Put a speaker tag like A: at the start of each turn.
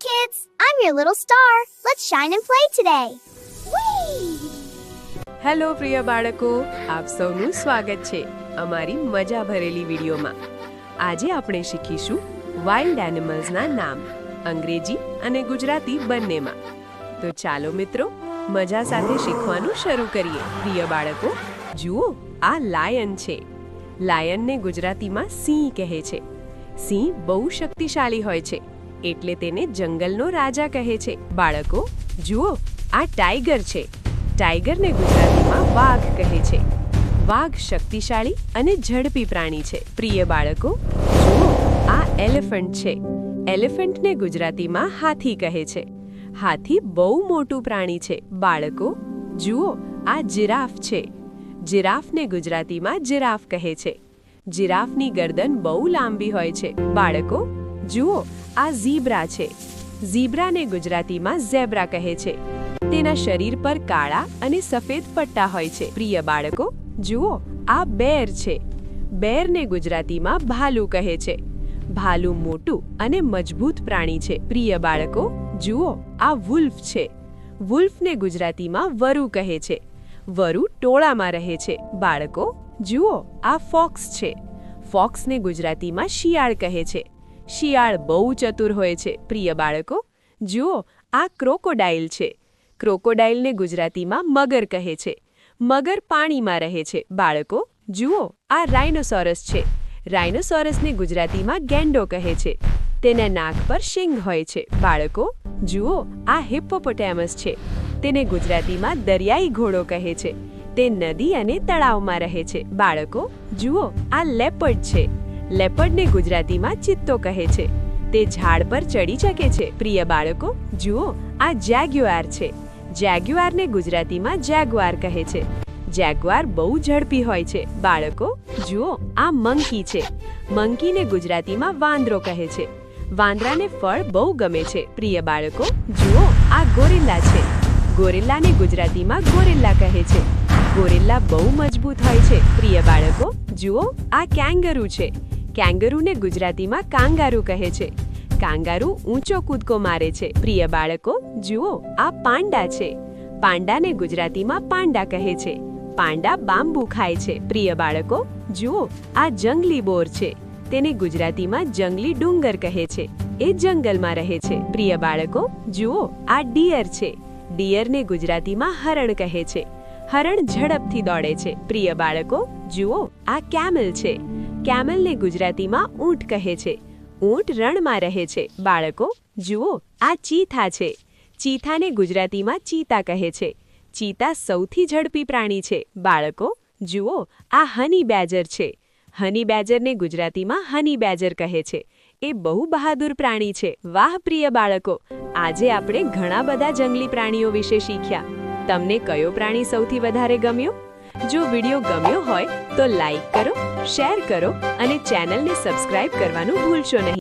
A: kids! I'm your little star. Let's shine and play today. Whee!
B: Hello પ્રિય બાળકો, આપ સૌનું સ્વાગત છે અમારી મજા ભરેલી વિડીયોમાં. આજે આપણે શીખીશું વાઇલ્ડ એનિમલ્સના નામ અંગ્રેજી અને ગુજરાતી બંનેમાં. તો ચાલો મિત્રો, મજા સાથે શીખવાનું શરૂ કરીએ. પ્રિય બાળકો, જુઓ, આ લાયન છે. લાયનને ગુજરાતીમાં સિંહ કહે છે. સિંહ બહુ શક્તિશાળી હોય છે, એટલે તેને જંગલનો રાજા કહે છે. બાળકો જુઓ, આ ટાઈગર છે. ટાઈગરને ગુજરાતીમાં વાઘ કહે છે. વાઘ શક્તિશાળી અને ઝડપી પ્રાણી છે. પ્રિય બાળકો જુઓ, આ એલિફન્ટ છે. એલિફન્ટને ગુજરાતીમાં હાથી કહે છે. હાથી બહુ મોટું પ્રાણી છે. બાળકો જુઓ, આ જિરાફ છે. જિરાફને ગુજરાતીમાં જિરાફ કહે છે. જિરાફની ગરદન બહુ લાંબી હોય છે. બાળકો જુઓ, આ ઝીબ્રા છે. ઝીબ્રાને ગુજરાતીમાં ઝેબ્રા કહે છે. તેના શરીર પર કાળા અને સફેદ પટ્ટા હોય છે. પ્રિય બાળકો જુઓ, આ બેર છે. બેરને ગુજરાતીમાં ભાલુ કહે છે. ભાલુ મોટું અને મજબૂત પ્રાણી છે. પ્રિય બાળકો જુઓ, આ વુલ્ફ છે. વુલ્ફને ગુજરાતીમાં વરુ કહે છે. વરુ ટોળામાં રહે છે. બાળકો જુઓ, આ ફોક્સ છે. ફોક્સને ગુજરાતીમાં શિયાળ કહે છે. શિયાળ બહુ ચતુર હોય છે. પ્રિય બાળકો જુઓ, આ ક્રોકોડાઇલ છે. ક્રોકોડાઇલને ગુજરાતીમાં મગર કહે છે. મગર પાણીમાં રહે છે. બાળકો જુઓ, આ રાઇનોસોરસ છે. રાઇનોસોરસને ગુજરાતીમાં ગેંડો કહે છે. તેના નાક પર શીંગ હોય છે. બાળકો જુઓ, આ હિપ્પોપોટેમસ છે. તેને ગુજરાતીમાં દરિયાઈ ઘોડો કહે છે. તે નદી અને તળાવમાં રહે છે. બાળકો જુઓ, આ લેપર્ડ છે. લેપર્ડને ગુજરાતીમાં ચિત્તો કહે છે. તે ઝાડ પર ચડી શકે છે. પ્રિય બાળકો જુઓ, આ જેગ્યુઆર છે. જેગ્યુઆરને ગુજરાતીમાં જેગુઆર કહે છે. જેગુઆર બહુ ઝડપી હોય છે. બાળકો જુઓ, આ મંકી છે. મંકીને ગુજરાતીમાં વાંદરો કહે છે. વાંદરાને ફળ બહુ ગમે છે. પ્રિય બાળકો જુઓ, આ ગોરિલ્લા છે. ગોરિલ્લાને ગુજરાતીમાં ગોરિલ્લા કહે છે. ગોરિલ્લા બહુ મજબૂત હોય છે. પ્રિય બાળકો જુઓ, આ કેંગરુ છે. કેંગરુને ગુજરાતીમાં કાંગારુ કહે છે. કાંગારુ ઊંચો કૂદકો મારે છે. પ્રિય બાળકો જુઓ, આ પાંડા છે. પાંડાને ગુજરાતીમાં પાંડા કહે છે. પાંડા બાંબુ ખાય છે. પ્રિય બાળકો જુઓ, આ જંગલી બોર છે. તેને ગુજરાતીમાં જંગલી ડુંગર કહે છે. એ જંગલમાં રહે છે. પ્રિય બાળકો જુઓ, આ ડિયર છે. ડિયરને ગુજરાતીમાં હરણ કહે છે. હરણ ઝડપથી દોડે છે. પ્રિય બાળકો જુઓ, આ કેમલ છે. કેમલને ગુજરાતીમાં ઊંટ કહે છે. ઊંટ રણમાં રહે છે. બાળકો જુઓ, આ ચીથા છે. ચીથાને ગુજરાતીમાં ચીતા કહે છે. ચીતા સૌથી ઝડપી પ્રાણી છે. બાળકો જુઓ, આ હની બેજર છે. હની બેજરને ગુજરાતીમાં હની બેજર કહે છે. એ બહુ બહાદુર પ્રાણી છે. વાહ પ્રિય બાળકો, આજે આપણે ઘણા બધા જંગલી પ્રાણીઓ વિશે શીખ્યા. તમને કયો પ્રાણી સૌથી વધારે ગમ્યો? જો વિડીયો ગમ્યો હોય તો લાઈક કરો, શેર કરો અને ચેનલને સબસ્ક્રાઇબ કરવાનું ભૂલશો નહીં.